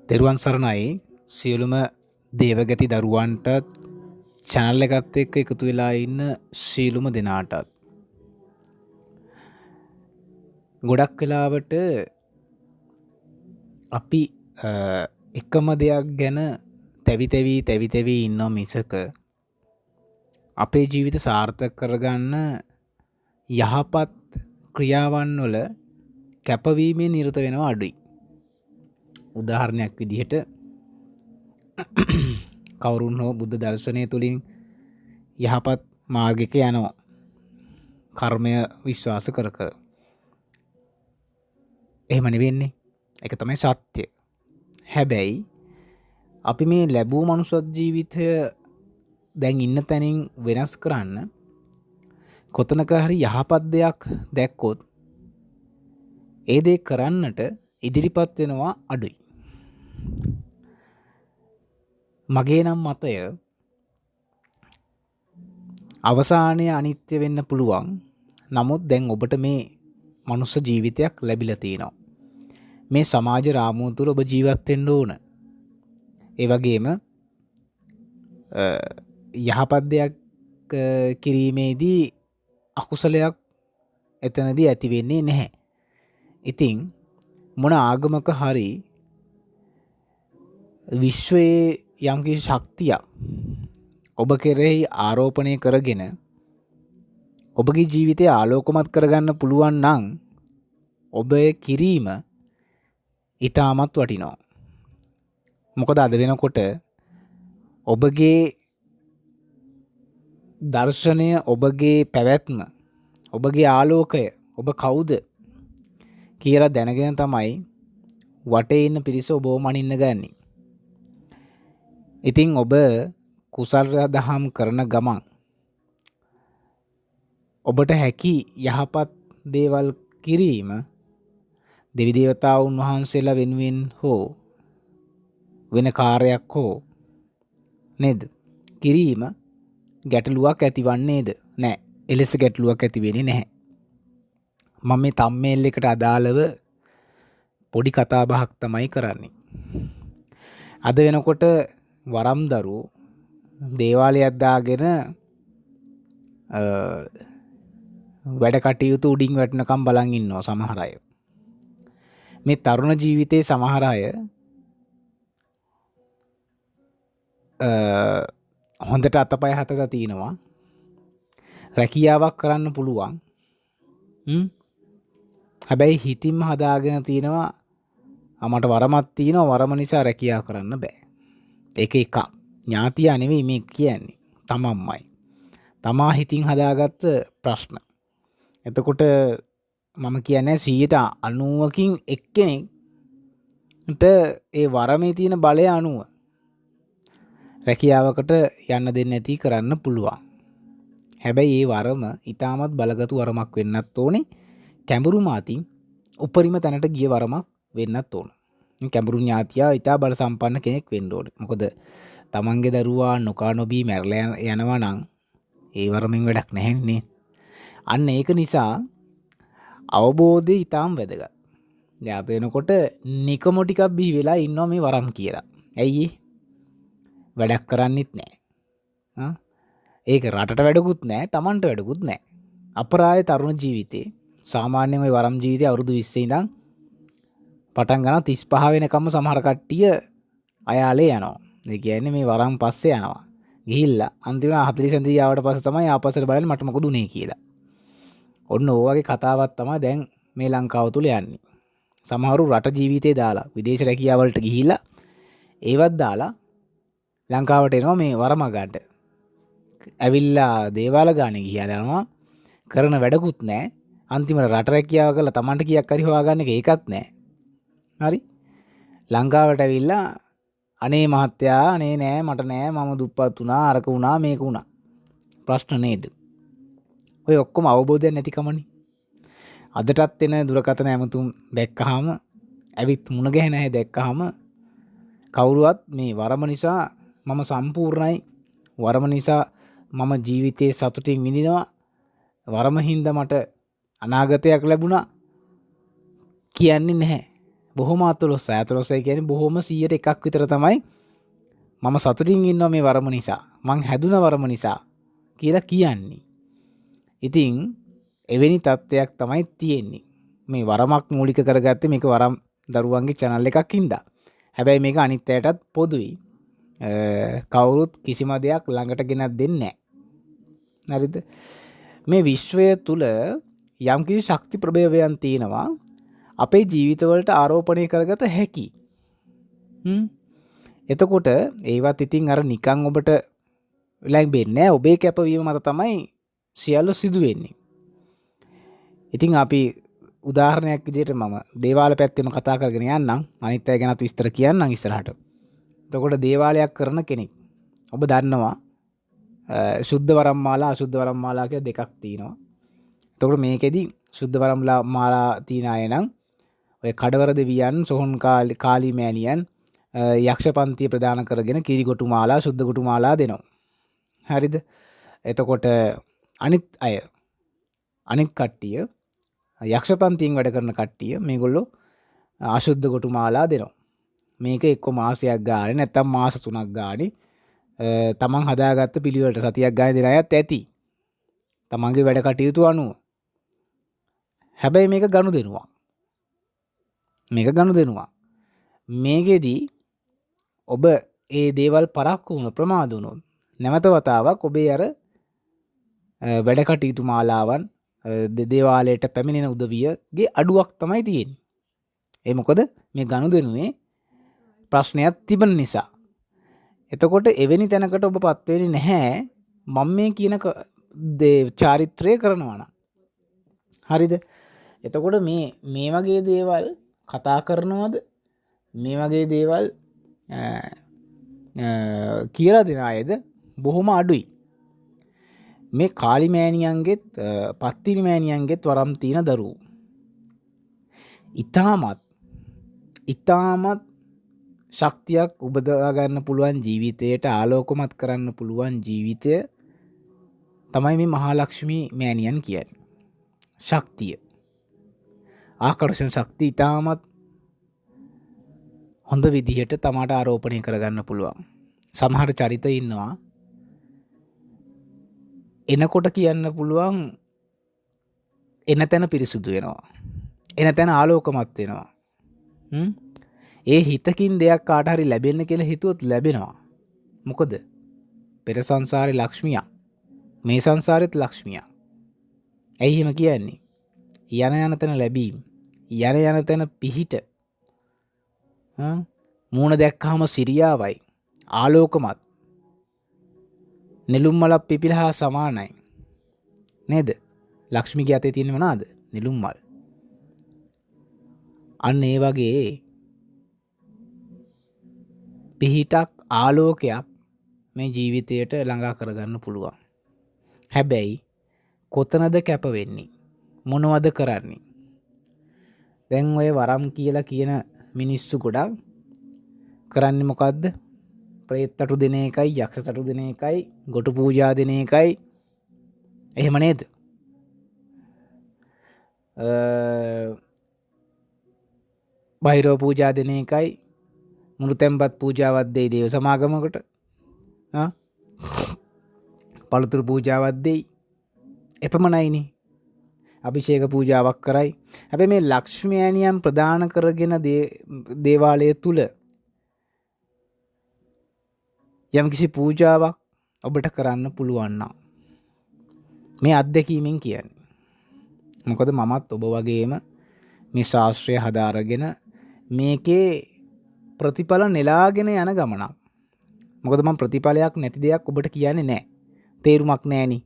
තෙරුවන් සරණයි සියලුම දේවගති දරුවන්ට channel එකත් එක්ක එකතු වෙලා ඉන්න සියලුම දෙනාටත් ගොඩක් වෙලාවට අපි එකම දෙයක් ගැන තැවි ඉන්නවා මිසක අපේ ජීවිත සාර්ථක කරගන්න යහපත් ක්‍රියාවන් වල කැපවීමේ නිරත වෙනවා අඩුයි. උදාහරණයක් විදිහට කවුරුන් හෝ බුද්ධ දර්ශනය තුළින් යහපත් මාර්ගයක යනවා කර්මය විශ්වාස කර කර. එහෙම නෙවෙන්නේ. ඒක තමයි සත්‍ය. හැබැයි අපි මේ ලැබූ මනුෂ්‍ය ජීවිතය දැන් ඉන්න තැනින් වෙනස් කරන්න කොතනක හරි යහපත් දෙයක් දැක්කොත් ඒ දේ කරන්නට ඉදිරිපත් වෙනවා අඩුයි. මගේ නම් මතය අවසානයේ අනිත්‍ය වෙන්න පුළුවන්. නමුත් දැන් ඔබට මේ මනුස්ස ජීවිතයක් ලැබිලා තියෙනවා. මේ සමාජ රාමුව තුළ ඔබ ජීවත් වෙන්න ඕන. ඒ වගේම යහපත් දෙයක් කිරීමේදී අකුසලයක් එතනදී ඇති වෙන්නේ නැහැ. ඉතින් මොන ආගමක හරි විශ්වයේ යම්කිසි ශක්තියක් ඔබ කෙරෙහි ආරෝපණය කරගෙන ඔබගේ ජීවිතය ආලෝකමත් කරගන්න පුළුවන් නම් ඔබ කිරීම ඉතාමත් වටිනවා. මොකද අද වෙනකොට ඔබගේ දර්ශනය, ඔබගේ පැවැත්ම, ඔබගේ ආලෝකය, ඔබ කවුද කියලා දැනගෙන තමයි වටේ ඉන්න පිරිස ඔබව මනින්න ගන්නේ. ඉතින් ඔබ කුසල දහම් කරන ගමන් ඔබට හැකි යහපත් දේවල් කිරීම දෙවි දේවතාවුන් වහන්සේලා වෙනුවෙන් හෝ වෙන කාර්යයක් හෝ නේද කිරීම ගැටලුවක් ඇතිවන්නේද? නැහැ. එලෙස ගැටලුවක් ඇති වෙන්නේ නැහැ. මම මේ තම්මේල් එකට අදාළව පොඩි කතා බහක් තමයි කරන්නේ. අද වෙනකොට වරම් දරුවෝ දේවාලයක් දාගෙන වැඩ කටයුතු උඩින් වැටෙනකම් බලන් ඉන්නවා සමහර අය. මේ තරුණ ජීවිතයේ සමහර අය හොඳට අතපය හතලා තිනවා. රැකියාවක් කරන්න පුළුවන්. හැබැයි හිතින්ම හදාගෙන තිනවා මට වරමක් තියෙනවා, වරම නිසා රැකියාව කරන්න බෑ. ඒක එකක්. ඥාතියා නෙවෙයි මේ කියන්නේ. තමන්මයි. තමා හිතින් හදාගත්ත ප්‍රශ්න. එතකොට මම කියන්නේ 90%කින් එක්කෙනෙක්ට ඒ වරමේ තියෙන බලය අනුව රැකියාවකට යන්න දෙන්නේ නැති කරන්න පුළුවන්. හැබැයි ඒ වරම ඊටමත් බලගතු වරමක් වෙන්නත් ඕනේ. කැඹුරු මාතින් උපරිම තැනට ගිය වරමක් වෙන්නත් ඕන. කැඹුරු ඥාතියා ඊට බල සම්පන්න කෙනෙක් වෙන්න ඕනේ. මොකද තමන්ගේ දරුවා නොකා නොබී මැරලා යනවා නම් ඒ වරමින් වැඩක් නැහැනේ. අන්න ඒක නිසා අවබෝධය ඊටාම් වැදගත්. දැන් අද වෙනකොට නිකමෝ ටිකක් බිහි වෙලා ඉන්නවා මේ වරම් කියලා. ඇයි වැඩක් කරන්නෙත් නැහැ. ඒක රටට වැඩකුත් නැහැ, Tamanට වැඩකුත් නැහැ. අපරාය තරුණ ජීවිතේ සාමාන්‍යයෙන් ওই වරම් ජීවිතය අවුරුදු 20 ඉඳන් පටන් ගන්න 35 වෙනකම්ම සමහර කට්ටිය අයාලේ යනවා. ඒ කියන්නේ මේ වරම් පස්සේ යනවා. ගිහිල්ලා අන්තිම 40 සැඳී ආවට පස්සේ තමයි ආපස්සට බලන්නේ මට මොකද උනේ කියලා. ඔන්න ඕ වගේ කතාවක් තමයි දැන් මේ ලංකාව තුල යන්නේ. සමහරු රට ජීවිතේ දාලා විදේශ රැකියාව වලට ගිහිල්ලා ඒවත් දාලා ලංකාවට එනවා මේ වරම ගන්න. ඇවිල්ලා දේවාල ගානේ ගිහලා යනවා. කරන වැඩකුත් නැහැ. අන්තිමට රට රැකියාව කරලා Tamanට කීයක් හරි හොයාගන්න එක ඒකත් නැහැ. හරි. ලංකාවට ඇවිල්ලා අනේ මහත්තයා අනේ නෑ මට නෑ මම දුප්පත් වුණා අරක වුණා මේක වුණා. ප්‍රශ්න නේද? ඔය ඔක්කොම අවබෝධයක් නැතිකමනේ. අදටත් එන දුරකථන ඇමතුම් දැක්කහම ඇවිත් මුණ ගැහෙන හැය දැක්කහම කවුරුවත් මේ වරම නිසා මම සම්පූර්ණයි, වරම නිසා මම ජීවිතේ සතුටින් විඳිනවා, වරම හින්දා මට අනාගතයක් ලැබුණා කියන්නේ නැහැ. බොහොම අතලොස්සයි. අතලොස්සයි කියන්නේ බොහොම 100ට එකක් විතර තමයි මම සතුටින් ඉන්නවා මේ වරම නිසා. මං හැදුන වරම නිසා කියලා කියන්නේ. ඉතින් එවැනි තත්ත්වයක් තමයි තියෙන්නේ. මේ වරමක් මූලික කරගත්තේ මේක වරම් දරුවන්ගේ channel එකක් හින්දා. හැබැයි මේක අනිත් අයටත් පොදුයි. කවුරුත් කිසිම දෙයක් ළඟට ගෙනත් දෙන්නේ නැහැ. හරිද? මේ විශ්වය තුල යම්කිසි ශක්ති ප්‍රභේවයන් තියෙනවා අපේ ජීවිතවලට ආරෝපණය කරගත හැකි. එතකොට ඒවත් ඉතින් අර නිකන් ඔබට ලැබෙන්නේ නැහැ. ඔබේ කැපවීම මත තමයි සියල්ල සිදු වෙන්නේ. ඉතින් අපි උදාහරණයක් විදිහට මම දේවාල පැත්තෙම කතා කරගෙන යන්නම්. අනිත් අය ගැනත් විස්තර කියන්නම් ඉස්සරහට. එතකොට දේවාලයක් කරන කෙනෙක් ඔබ දන්නවා සුද්ධ වරම්මාලා අසුද්ධ වරම්මාලා කියලා දෙකක් තියෙනවා. එතකොට මේකෙදි සුද්ධ වරම්මාලා තියන අය නම් ඔය කඩවර දෙවියන්, සොහොන් කාලී මෑණියන්, යක්ෂපන්තිය ප්‍රදාන කරගෙන කිරිගොටු මාලා, සුද්ධ ගොටු මාලා දෙනවා. හරිද? එතකොට අනිත් කට්ටිය යක්ෂපන්තියෙන් වැඩ කරන කට්ටිය මේගොල්ලෝ අසුද්ධ ගොටු මාලා දෙනවා. මේක එක්ක මාසයක් ගානේ නැත්තම් මාස 3ක් ගානේ තමන් හදාගත්ත පිළිවෙලට සතියක් ගානේ දෙන අයත් ඇති. තමන්ගේ වැඩ කටයුතු අනුව. හැබැයි මේක ගනුදෙනුවක්. මේකෙදි ඔබ ඒ දේවල් පරක්කු වුණ ප්‍රමාද වුණොත් නැවත වතාවක් ඔබේ අර වැඩ කටයුතු මාලාවන් දේවාලයට පැමිණෙන උදවියගේ අඩුවක් තමයි තියෙන්නේ. ඒ මොකද මේ ගනුදෙනුවේ ප්‍රශ්නයක් තිබෙන නිසා. එතකොට එවැනි තැනකට ඔබපත් වෙන්නේ නැහැ මම මේ කියන චාරිත්‍රය කරනවා නම්. හරිද? එතකොට මේ වගේ දේවල් කතා කරනවද? මේ වගේ දේවල් කියලා දෙන අයද බොහොම අඩුයි. මේ කාලිමෑණියන්ගෙත් පත්තිනි මෑණියන්ගෙත් වරම් තියෙන දරුවෝ. ඊටමත් ශක්තියක් උපදවා ගන්න පුළුවන් ජීවිතයට ආලෝකමත් කරන්න පුළුවන් ජීවිතය තමයි මේ මහලක්ෂ්මී මෑණියන් කියන්නේ. ශක්තිය. ආකර්ෂණ ශක්තිය ඊටමත් හොඳ විදිහට තමාට ආරෝපණය කරගන්න පුළුවන්. සමහර චරිත ඉන්නවා එනකොට කියන්න පුළුවන් එන තැන පිරිසුදු වෙනවා. එන තැන ආලෝකමත් වෙනවා. ඒ හිතකින් දෙයක් කාට හරි ලැබෙන්න කියලා හිතුවොත් ලැබෙනවා. මොකද පෙර සංසාරේ ලක්ෂ්මියක්. මේ සංසාරෙත් ලක්ෂ්මියක්. ඇයි එහෙම කියන්නේ? යන තැන ලැබීම. යන තැන පිහිට. මූණ දැක්කහම සිරියාවයි. ආලෝකමත්. නෙළුම් මලක් පිපිලා සමානයි. නේද? ලක්ෂ්මිගේ අතේ තියෙන්නේ මොනවාද? නෙළුම් මල්. අන්න ඒ වගේ පිහිටක් ආලෝකයක් මේ ජීවිතයට ළඟා කරගන්න පුළුවන්. හැබැයි කොතනද කැප වෙන්නේ? මොනවද කරන්නේ? දැන් ඔය වරම් කියලා කියන මිනිස්සු ගොඩක් කරන්නේ මොකද්ද? ප්‍රේත තටු දෙන එකයි, යක්ෂ තටු දෙන එකයි, ගොටු පූජා දෙන එකයි. එහෙම නේද? බයිරෝ පූජා දෙන එකයි, මුළු තැන්පත් පූජාවක් දෙයි දේව සමාගමකට. පළතුරු පූජාවක් දෙයි. එපමණයිනේ. අභිෂේක පූජාවක් කරයි. හැබැයි මේ ලක්ෂ්මී ඈනියන් ප්‍රදාන කරගෙන දේවාලය තුල යම්කිසි පූජාවක් ඔබට කරන්න පුළුවන් නම් මේ අත්දැකීමෙන් කියන්නේ. මොකද මමත් ඔබ වගේම මේ ශාස්ත්‍රය හදාරගෙන මේකේ ප්‍රතිඵල නෙලාගෙන යන ගමනක්. මොකද මම ප්‍රතිඵලයක් නැති දෙයක් ඔබට කියන්නේ නැහැ. තේරුමක් නැහෙනි.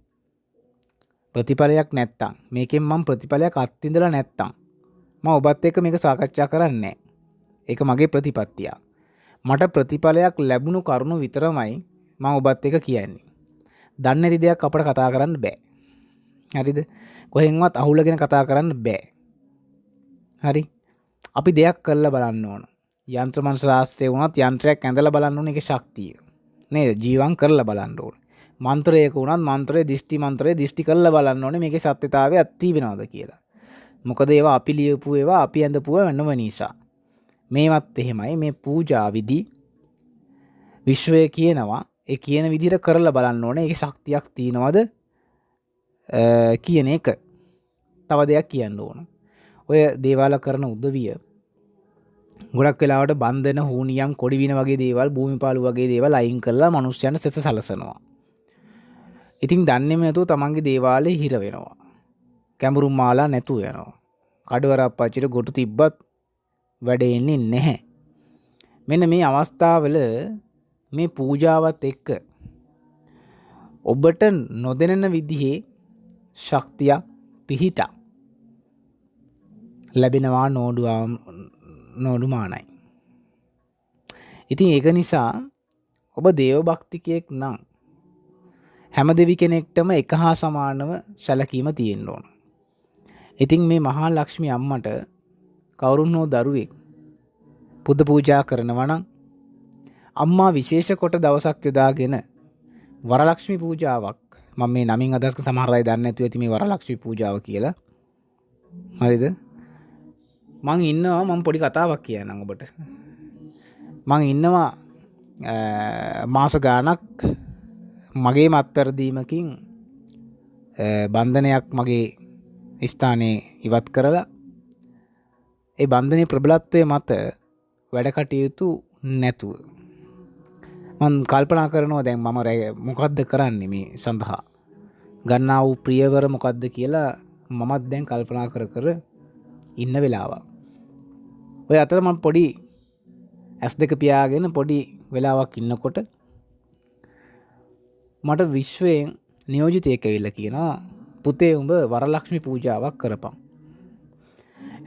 ප්‍රතිඵලයක් නැත්තම් මේකෙන් මම ප්‍රතිඵලයක් අත්විඳලා නැත්තම් මම ඔබත් එක්ක මේක සාකච්ඡා කරන්නේ නැහැ. ඒක මගේ ප්‍රතිපත්තිය. මට ප්‍රතිඵලයක් ලැබුණු කරුණු විතරමයි මම ඔබත් එක්ක කියන්නේ. දන්නේ නැති දෙයක් අපට කතා කරන්න බෑ. හරිද? කොහෙන්වත් අහුලගෙන කතා කරන්න බෑ. හරි? අපි දෙයක් කරලා බලන්න ඕන. යන්ත්‍ර මනස ශාස්ත්‍රය වුණත් යන්ත්‍රයක් ඇඳලා බලන්න ඕන ඒකේ ශක්තිය. නේද? ජීවම් කරලා බලන්න ඕන. මන්ත්‍රයක වුණත් මන්ත්‍රයේ දිෂ්ටි කරලා බලන්න ඕනේ මේකේ සත්‍යතාවය ඇත්ති වෙනවද කියලා. මොකද ඒවා අපි ලියපු ඒවා අපි ඇඳපුවා වෙනම නිසා. මේවත් එහෙමයි. මේ පූජා විදි විශ්වය කියනවා. ඒ කියන විදිහට කරලා බලන්න ඕනේ. ඒකේ ශක්තියක් තියනවද කියන එක. තව දෙයක් කියන්න ඕන. ඔය දේවාල කරන උදවිය ගොඩක් වෙලාවට බන්ධන හූනියම් කොඩිවින වගේ දේවල් භූමිපාලු වගේ දේවල් අයින් කරලා මිනිස්යන්ට සෙත සලසනවා. ඉතින් දන්නේම නැතුව තමන්ගේ දේවාලේ හිර වෙනවා. කැඹුරුම් මාලා නැතුව යනවා. කඩවරප්පච්චිට ගොටු තිබ්බත් වැඩ එන්නේ නැහැ. මෙන්න මේ අවස්ථාවල මේ පූජාවත් එක්ක ඔබට නොදැනෙන විදිහේ ශක්තියක් පිහිටක් ලැබෙනවා නෝඩුමානයි. ඉතින් ඒක නිසා ඔබ දේව භක්තිකයෙක් නම් හැම දෙවි කෙනෙක්ටම එක හා සමානව සැලකීම තියෙන්න ඕන. ඉතින් මේ මහා ලක්ෂ්මී අම්මට කවුරුන් හෝ දරුවෙක් පුද පූජා කරනවා නම් අම්මා විශේෂ කොට දවසක් යොදාගෙන වරලක්ෂ්මී පූජාවක්, මම මේ නමින් අදහස් කරන සමහර අය දන්නේ නැතුව ඇති මේ වරලක්ෂ්මී පූජාව කියලා. හරිද? මම පොඩි කතාවක් කියන්නම් ඔබට. මං ඉන්නවා මාස ගාණක් මගේ මත්වැරදීමකින් බන්ධනයක් මගේ ස්ථානයේ ඉවත් කරලා ඒ බන්ධනයේ ප්‍රබලත්වය මත වැඩ කටයුතු නැතුව මම කල්පනා කරනවා දැන් මම මොකද්ද කරන්නේ මේ සඳහා ගන්නා වූ ප්‍රියවර මොකද්ද කියලා මමත් දැන් කල්පනා කර ඉන්න වෙලාවක්. ඔය අතර මම පොඩි S2 පියාගෙන පොඩි වෙලාවක් ඉන්නකොට මට විශ්වයෙන් නියෝජිතයෙක් ඇවිල්ලා කියනවා පුතේ උඹ වරලක්ෂ්මී පූජාවක් කරපන්.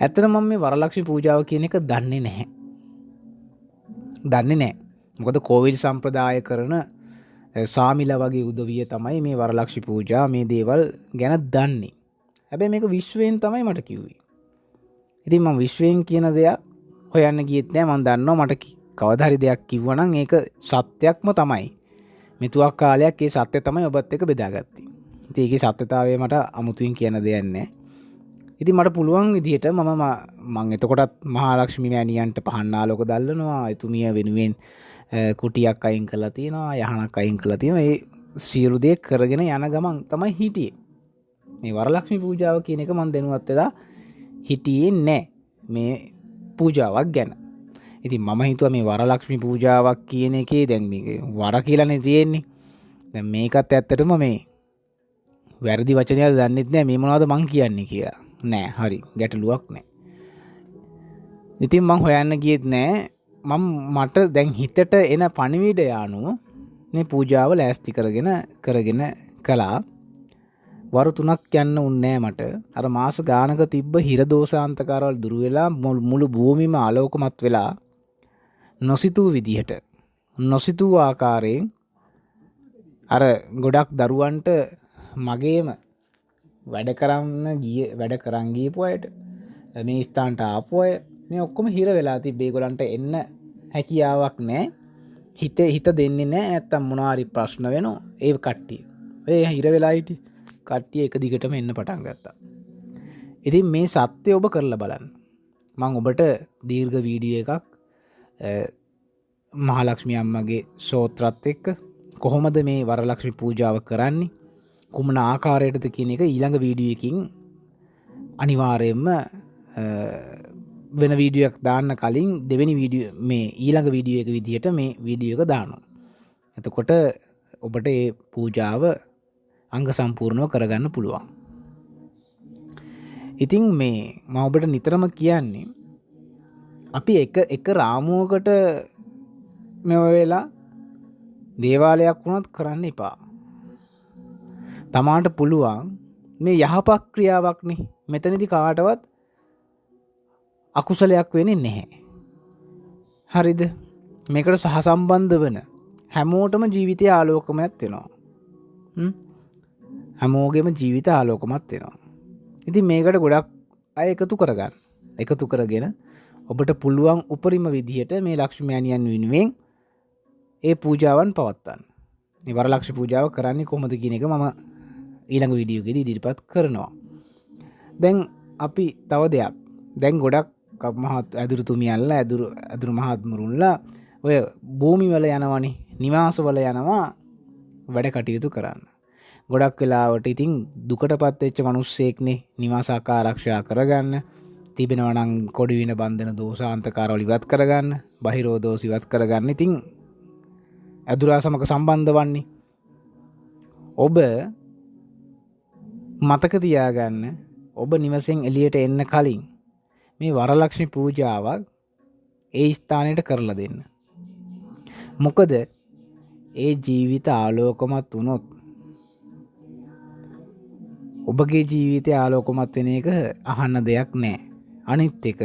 ඇත්තටම මම මේ වරලක්ෂ්මී පූජාව කියන එක දන්නේ නැහැ. මොකද කෝවිල් සම්ප්‍රදාය කරන සාමිලා වගේ උදවිය තමයි මේ වරලක්ෂ්මී පූජා මේ දේවල් ගැන දන්නේ. හැබැයි මේක විශ්වයෙන් තමයි මට කිව්වේ. ඉතින් මම විශ්වයෙන් කියන දෙයක් හොයන්න ගියෙත් නෑ. මම දන්නවා මට කවදා හරි දෙයක් කිව්වනම් ඒක සත්‍යක්ම තමයි. මෙතුවක් කාලයක් ඒ සත්‍ය තමයි ඔබත් එක්ක බෙදාගත්තේ. ඉතින් ඒකේ සත්‍යතාවය මට අමුතුවෙන් කියන්න දෙයක් නෑ. ඉතින් මට පුළුවන් විදිහට මම එතකොටත් මහා ලක්ෂ්මී මෑණියන්ට පහන් ආලෝක දැල්වනවා. එතුමිය වෙනුවෙන් කුටියක් අයින් කරලා තියෙනවා, යහනක් අයින් කරලා තියෙනවා. ඒ සියලු දේ කරගෙන යන ගමන් තමයි හිටියේ. මේ වරලක්ෂ්මී පූජාව කියන එක මම දැනුවත් වෙලා හිටියේ නෑ මේ පූජාවක් ගැන. ඉතින් මම හිතුවා මේ වරලක්ෂ්මී පූජාවක් කියන එකේ දැන් මේක වර කියලානේ තියෙන්නේ. දැන් මේකත් ඇත්තටම මේ වැරදි වචනයක් දන්නෙත් නෑ මේ මොනවද මං කියන්නේ කියලා. නෑ හරි ගැටලුවක් නෑ. ඉතින් මං හොයන්න ගියෙත් නෑ. මට දැන් හිතට එන පණිවිඩය අනුව මේ පූජාව ලෑස්ති කරගෙන කළා. වරු 3ක් යන්න උන්නේ මට. අර මාස ගානක තිබ්බ හිර දෝෂාන්තකාරවල දුරු වෙලා මුළු භූමියම ආලෝකමත් වෙලා නොසිතූ විදිහට නොසිතූ ආකාරයෙන් අර ගොඩක් දරුවන්ට මගේම වැඩ කරන් ගියපු අයට මේ ස්ථානට ආපු අය මේ ඔක්කොම හිර වෙලා තිබ්බේ. ඒගොල්ලන්ට එන්න හැකියාවක් නැහැ. හිත දෙන්නේ නැහැ. නැත්තම් මොනවා හරි ප්‍රශ්න වෙනවා. ඒ කට්ටිය. ඒ හිර වෙලා හිටි කට්ටිය එක දිගටම එන්න පටන් ගත්තා. ඉතින් මේ සත්‍ය ඔබ කරලා බලන්න. මම ඔබට දීර්ඝ වීඩියෝ එකක් මහලක්ෂ්මී අම්මගේ ශෝත්‍රත් එක්ක කොහොමද මේ වරලක්ෂ්මී පූජාව කරන්නේ කුමන ආකාරයටද කියන එක ඊළඟ වීඩියෝ එකකින් අනිවාර්යයෙන්ම වෙන වීඩියෝ එකක් දාන්න කලින් දෙවෙනි වීඩියෝ මේ ඊළඟ වීඩියෝ එක විදිහට මේ වීඩියෝ එක දානවා. එතකොට ඔබට මේ පූජාව අංග සම්පූර්ණව කරගන්න පුළුවන්. ඉතින් මේ මම ඔබට නිතරම කියන්නේ අපි එක රාමුවකට මෙව වෙලා දේවාලයක් වුණත් කරන්න එපා. තමාට පුළුවන් මේ යහපත් ක්‍රියාවක්නේ. මෙතනදී කාටවත් අකුසලයක් වෙන්නේ නැහැ. හරිද? මේකට සහසම්බන්ධ වෙන හැමෝටම ජීවිතය ආලෝකමත් වෙනවා. හැමෝගෙම ජීවිත ආලෝකමත් වෙනවා. ඉතින් මේකට ගොඩක් අය එකතු කරගන්න. එකතු කරගෙන ඔබට පුළුවන් උපරිම විදිහට මේ ලක්ෂ්මී මෑණියන් වෙනුවෙන් ඒ පූජාවන් පවත්වන්න. මේ වරලක්ෂ්මී පූජාව කරන්නේ කොහොමද කියන එක මම ඊළඟ වීඩියෝ එකේදී ඉදිරිපත් කරනවා. දැන් අපි තව දෙයක්. දැන් ගොඩක් මහත් ඇදුරුතුමියල්ල ඇදුරු මහත්මුරුල්ලා ඔය භූමිවල යනවනේ නිවාසවල යනවා වැඩ කටයුතු කරන්න. ගොඩක් වෙලාවට ඉතින් දුකට පත්වෙච්ච මිනිස්සෙක්නේ නිවාසක ආරක්ෂා කරගන්න තිබෙනවා නම් කොඩි වින බන්ධන දෝෂාන්තකාරවල ඉවත් කරගන්න බහිරෝ දෝෂ ඉවත් කරගන්න ඉතින් ඇදුරා සමග සම්බන්ධ වන්නේ. ඔබ මතක තියාගන්න ඔබ නිවසෙන් එළියට එන්න කලින් මේ වරලක්ෂ්මී පූජාවක් ඒ ස්ථානයට කරලා දෙන්න. මොකද ඒ ජීවිත ආලෝකමත් වුණොත් ඔබගේ ජීවිතය ආලෝකමත් වෙන එක අහන්න දෙයක් නෑ. අනිත් එක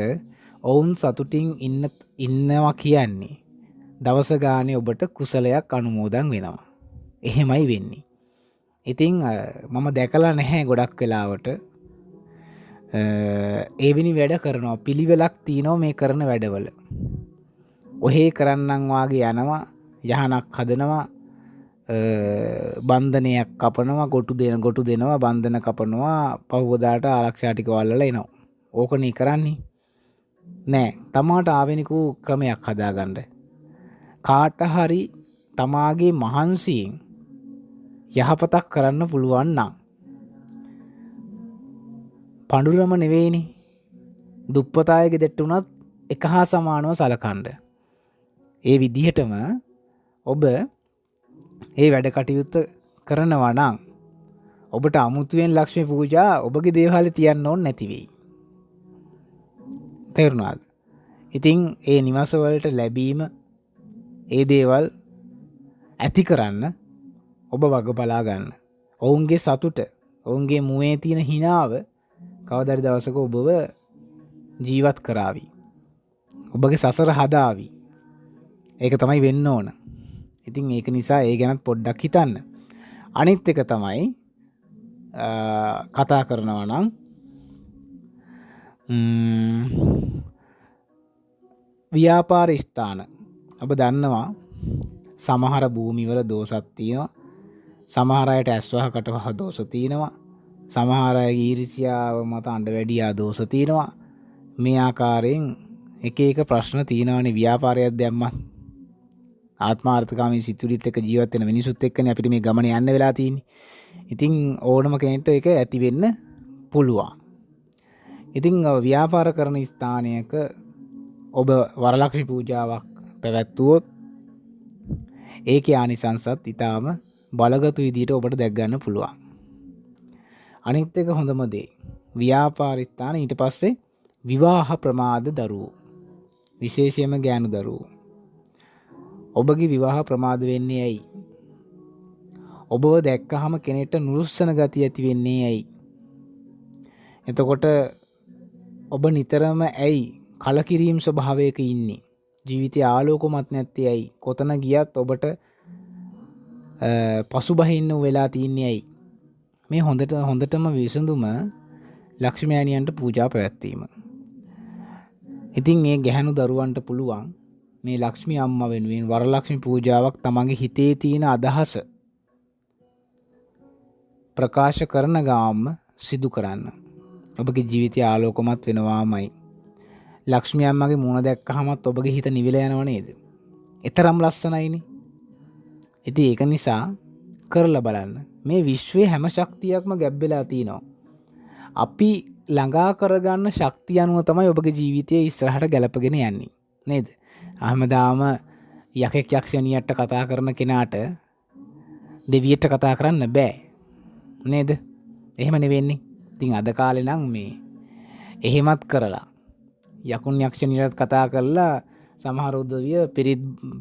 ඔවුන් සතුටින් ඉන්නවා කියන්නේ දවස ගානේ ඔබට කුසලයක් අනුමෝදන් වෙනවා. එහෙමයි වෙන්නේ. ඉතින් මම දැකලා නැහැ ගොඩක් වෙලාවට එවැනි වැඩ කරනවා පිළිවෙලක් තියෙනවා මේ කරන වැඩවල. ඔහේ කරන්නම් වාගේ යනවා යහනක් හදනවා බන්ධනයක් කපනවා ගොටු දෙනවා බන්ධන කපනවා පහුවදාට ආරක්ෂා ටික වල්ලලා එනවා. ඕකනේ කරන්නේ. නෑ තමාට ආවෙනිකු ක්‍රමයක් හදාගන්න. කාට හරි තමාගේ මහන්සියෙන් යහපතක් කරන්න පුළුවන් නම් පඬුරම නෙවෙයිනේ දුප්පතාය ගෙදරට උනත් එක හා සමානව සලකන්න. ඒ විදිහටම ඔබ ඒ වැඩ කටයුත්ත කරනවා නම් ඔබට අමුතුවෙන් ලක්ෂ්මී පූජා ඔබගේ දේවාලේ තියන්න ඕනේ නැති වෙයි. තේරුණාද? ඉතින් ඒ නිවස වලට ලැබීම ඒ දේවල් ඇති කරන්න ඔබ වග බලා ගන්න. ඔවුන්ගේ සතුට, ඔවුන්ගේ මුවේ තියෙන හිනාව කවදාරි දවසක ඔබව ජීවත් කරાવી. ඔබගේ සසර හදාවි. ඒක තමයි වෙන්න ඕන. ඉතින් ඒක නිසා ඒ ගැනත් පොඩ්ඩක් හිතන්න. අනිත් එක තමයි කතා කරනවා නම් ව්‍යාපාර ස්ථාන ඔබ දන්නවා සමහර භූමිවල දෝෂක් තියෙනවා. සමහර අයට ඇස්වහ කටවහ දෝෂ තියෙනවා. සමහර අයගේ ඊර්ෂ්‍යාව මත අඬ වැඩියා දෝෂ තියෙනවා. මේ ආකාරයෙන් එක එක ප්‍රශ්න තියෙනවානේ ව්‍යාපාරයක් දැම්මත්. ආත්මාර්ථකාමී සිතුවිලිත් එක්ක ජීවත් වෙන මිනිසුත් එක්කනේ අපිට මේ ගමන යන්න වෙලා තියෙන්නේ. ඉතින් ඕනම කෙනෙක්ට ඒක ඇති වෙන්න පුළුවන්. ඉතින් ව්‍යාපාර කරන ස්ථානයක ඔබ වරලක්ෂ්මී පූජාවක් පැවැත්වුවොත් ඒකේ ආනිසංසත් ඊටාම බලගතු විදිහට ඔබට දැක් ගන්න පුළුවන්. අනිත් එක හොඳම දේ ව්‍යාපාර ස්ථාන ඊට පස්සේ විවාහ ප්‍රමාද දරුවෝ විශේෂයෙන්ම ගෑනු දරුවෝ ඔබගේ විවාහ ප්‍රමාද වෙන්නේ ඇයි? ඔබව දැක්කහම කෙනෙක්ට නුරුස්සන ගතිය ඇති වෙන්නේ ඇයි? එතකොට ඔබ නිතරම ඇයි කලකිරීම ස්වභාවයක ඉන්නේ? ජීවිතය ආලෝකමත් නැත්තේ ඇයි? කොතන ගියත් ඔබට පසුබහින්න වෙලා තින්නේ ඇයි? මේ හොඳටම විසඳුම ලක්ෂ්මී පූජා පැවැත්වීම. ඉතින් මේ ගැහැණු දරුවන්ට පුළුවන් මේ ලක්ෂ්මී අම්මා වෙනුවෙන් වරලක්ෂ්මී පූජාවක් තමන්ගේ හිතේ තියෙන අදහස ප්‍රකාශ කරන ගාම සිදු කරන්න. ඔබගේ ජීවිතය ආලෝකමත් වෙනවාමයි. ලක්ෂ්මී අම්මගේ මුණ දැක්කහමත් ඔබගේ හිත නිවිලා යනව නේද? ඒතරම් ලස්සනයිනේ. ඉතින් ඒක නිසා කරලා බලන්න. මේ විශ්වයේ හැම ශක්තියක්ම ගැබ්බෙලා තිනවා. අපි ළඟා කරගන්න ශක්තිය අනුව තමයි ඔබගේ ජීවිතය ඉස්සරහට ගැලපගෙන යන්නේ. නේද? හැමදාම යකෙක් යක්ෂණියට කතා කරන කෙනාට දෙවියට කතා කරන්න බෑ. නේද? එහෙම නෙවෙන්නේ. ඉතින් අද කාලේ නම් මේ එහෙමත් කරලා යකුන් යක්ෂණියට කතා කරලා සමහර උදවිය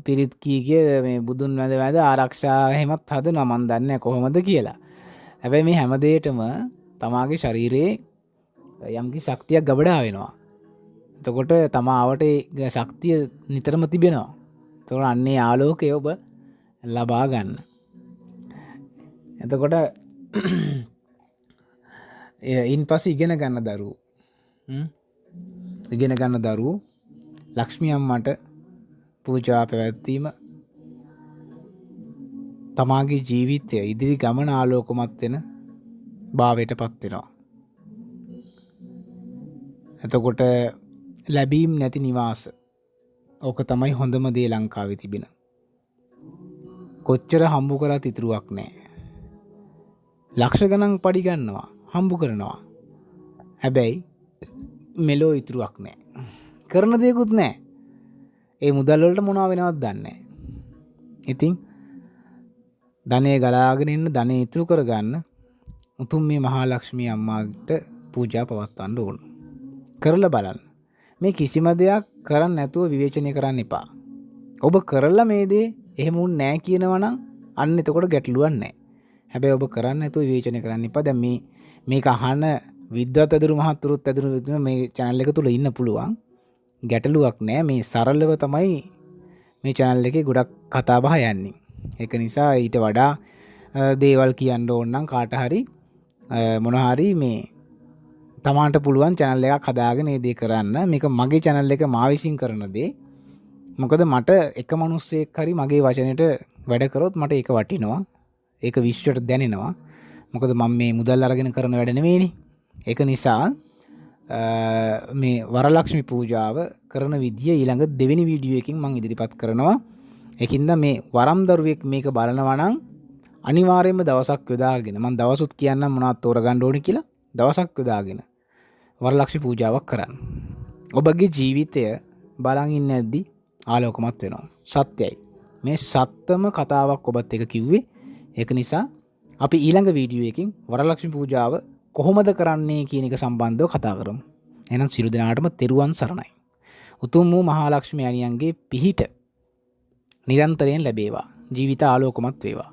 පිරිත් කීකිය මේ බුදුන් වැඳ ආරක්ෂා එහෙමත් හදනවා. මන් දන්නේ කොහොමද කියලා. හැබැයි මේ හැම දෙයකටම තමාගේ ශරීරයේ යම්කිසි ශක්තියක් ගබඩා වෙනවා. එතකොට තමාවට ඒ ශක්තිය නිතරම තිබෙනවා. එතකොට අන්නේ ආලෝකය ඔබ ලබා ගන්න. එතකොට ඉන් පස්සේ ඉගෙන ගන්න දරුවෝ ලක්ෂ්මී අම්මට පූජා පැවැත්වීම තමාගේ ජීවිතය ඉදිරි ගමන ආලෝකමත් වෙන භාවයට පත් වෙනවා. එතකොට ලැබීම් නැති නිවාස. ඕක තමයි හොඳම දේ ලංකාවේ තිබෙන. කොච්චර හම්බු කරත් ඉතුරුවක් නැහැ. ලක්ෂ ගණන් පඩි ගන්නවා, හම්බු කරනවා. හැබැයි මෙලෝ ඉතුරුවක් නැහැ. කරන දෙයක්වත් නැහැ. ඒ මුදල් වලට මොනවා වෙනවද දන්නේ නැහැ. ඉතින් ධනෙ ගලාගෙන ඉන්න ධනෙ ඉතුරු කරගන්න උතුම් මේ මහා ලක්ෂ්මී අම්මාට පූජා පවත්වන්න ඕන. කරලා බලන්න. මේ කිසිම දෙයක් කරන්න නැතුව විවේචනය කරන්න එපා. ඔබ කරලා මේ දේ එහෙම වුන් නැහැ කියනවා නම් අන්න එතකොට ගැටලුවක් නැහැ. හැබැයි ඔබ කරන්න නැතුව විවේචනය කරන්න එපා. දැන් මේක අහන විද්වත් ඇදුරු මහත්තුරුත් ඇදුරු මේ channel එක තුල ඉන්න පුළුවන්. ගැටලුවක් නැහැ. මේ සරලව තමයි මේ channel එකේ ගොඩක් කතා බහ යන්නේ. ඒක නිසා ඊට වඩා දේවල් කියන්න ඕන නම් කාට හරි මොන හරි මේ තමාන්ට පුළුවන් channel එකක් හදාගෙන මේ දේ කරන්න. මේක මගේ channel එක මා විසින් කරන දේ. මොකද මට එක මිනිස්සෙක් හරි මගේ වචනෙට වැඩ කරොත් මට ඒක වටිනවා. ඒක විශ්වයට දැනෙනවා. මොකද මම මේ මුදල් අරගෙන කරන වැඩ නෙමෙයිනේ. ඒක නිසා මේ වරලක්ෂ්මී පූජාව කරන විදිය ඊළඟ දෙවෙනි වීඩියෝ එකකින් මම ඉදිරිපත් කරනවා. ඒකින්ද මේ වරම් දරුවෙක් මේක බලනවා නම් අනිවාර්යයෙන්ම දවසක් යොදාගෙන මම දවසුත් කියන්නම් මොනවද තෝරගන්න ඕනේ කියලා. දවසක් යොදාගෙන වරලක්ෂ්මී පූජාවක් කරන්න. ඔබගේ ජීවිතය බලන් ඉන්නේ නැද්දි ආලෝකමත් වෙනවා. සත්‍යයි. මේ සත්‍යම කතාවක් ඔබත් එක කිව්වේ. ඒක නිසා අපි ඊළඟ වීඩියෝ එකකින් වරලක්ෂ්මී පූජාව කොහොමද කරන්නේ කියන එක සම්බන්ධව කතා කරමු. එහෙනම් සියලු දෙනාටම තෙරුවන් සරණයි. උතුම් වූ මහා ලක්ෂ්මී අනියන්ගේ පිහිට නිරන්තරයෙන් ලැබේවා. ජීවිත ආලෝකමත් වේවා.